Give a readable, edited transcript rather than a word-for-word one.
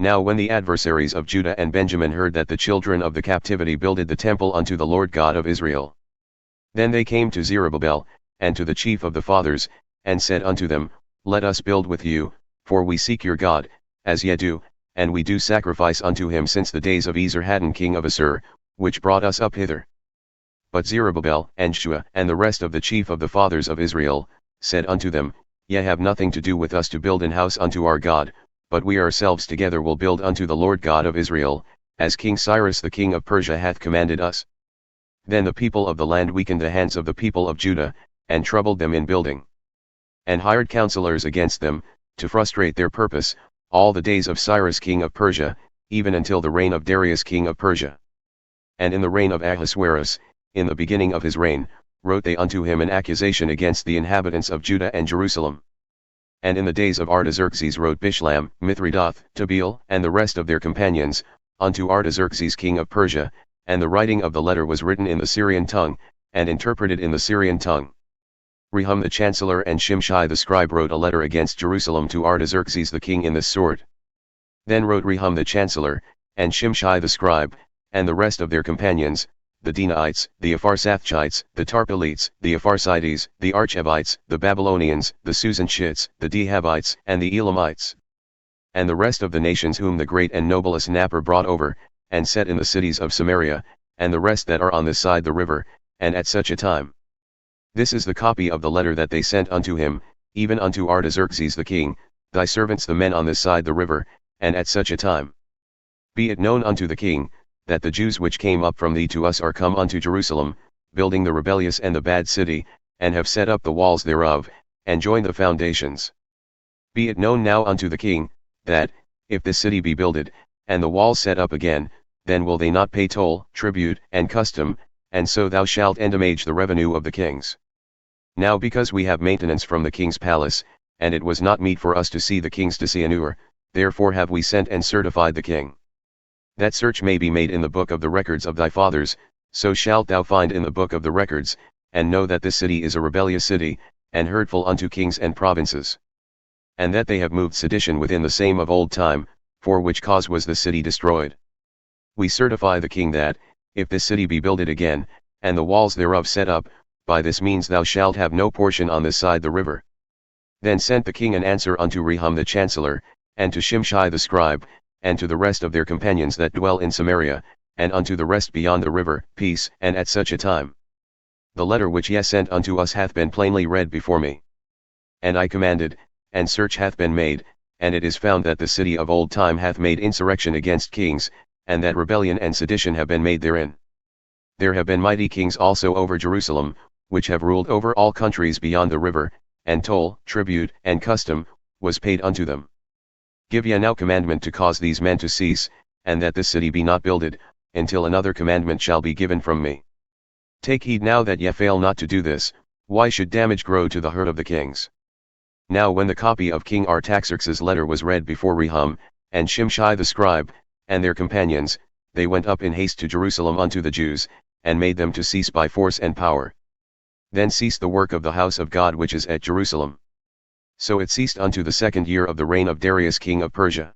Now when the adversaries of Judah and Benjamin heard that the children of the captivity builded the temple unto the Lord God of Israel, then they came to Zerubbabel, and to the chief of the fathers, and said unto them, Let us build with you, for we seek your God, as ye do, and we do sacrifice unto him since the days of Esarhaddon king of Assur, which brought us up hither. But Zerubbabel and Jeshua and the rest of the chief of the fathers of Israel, said unto them, Ye have nothing to do with us to build an house unto our God, but we ourselves together will build unto the Lord God of Israel, as King Cyrus the king of Persia hath commanded us. Then the people of the land weakened the hands of the people of Judah, and troubled them in building, and hired counsellors against them, to frustrate their purpose, all the days of Cyrus king of Persia, even until the reign of Darius king of Persia. And in the reign of Ahasuerus, in the beginning of his reign, wrote they unto him an accusation against the inhabitants of Judah and Jerusalem. And in the days of Artaxerxes wrote Bishlam, Mithridath, Tabeel, and the rest of their companions, unto Artaxerxes king of Persia, and the writing of the letter was written in the Syrian tongue, and interpreted in the Syrian tongue. Rehum the chancellor and Shimshai the scribe wrote a letter against Jerusalem to Artaxerxes the king in this sort. Then wrote Rehum the chancellor, and Shimshai the scribe, and the rest of their companions, the Dinaites, the Apharsathites, the Tarpelites, the Apharsides, the Archevites, the Babylonians, the Susanshites, the Dehabites, and the Elamites, and the rest of the nations whom the great and noble Asnapper brought over, and set in the cities of Samaria, and the rest that are on this side the river, and at such a time. This is the copy of the letter that they sent unto him, even unto Artaxerxes the king, thy servants the men on this side the river, and at such a time. Be it known unto the king, that the Jews which came up from thee to us are come unto Jerusalem, building the rebellious and the bad city, and have set up the walls thereof, and joined the foundations. Be it known now unto the king, that, if this city be builded, and the walls set up again, then will they not pay toll, tribute, and custom, and so thou shalt endamage the revenue of the kings. Now because we have maintenance from the king's palace, and it was not meet for us to see the king's disianure, therefore have we sent and certified the king. That search may be made in the book of the records of thy fathers, so shalt thou find in the book of the records, and know that this city is a rebellious city, and hurtful unto kings and provinces. And that they have moved sedition within the same of old time, for which cause was the city destroyed. We certify the king that, if this city be builded again, and the walls thereof set up, by this means thou shalt have no portion on this side the river. Then sent the king an answer unto Rehum the chancellor, and to Shimshai the scribe, and to the rest of their companions that dwell in Samaria, and unto the rest beyond the river, peace, and at such a time. The letter which ye sent unto us hath been plainly read before me. And I commanded, and search hath been made, and it is found that the city of old time hath made insurrection against kings, and that rebellion and sedition have been made therein. There have been mighty kings also over Jerusalem, which have ruled over all countries beyond the river, and toll, tribute, and custom, was paid unto them. Give ye now commandment to cause these men to cease, and that this city be not builded, until another commandment shall be given from me. Take heed now that ye fail not to do this, why should damage grow to the hurt of the kings? Now when the copy of King Artaxerxes' letter was read before Rehum, and Shimshai the scribe, and their companions, they went up in haste to Jerusalem unto the Jews, and made them to cease by force and power. Then ceased the work of the house of God which is at Jerusalem. So it ceased unto the 2nd year of the reign of Darius king of Persia.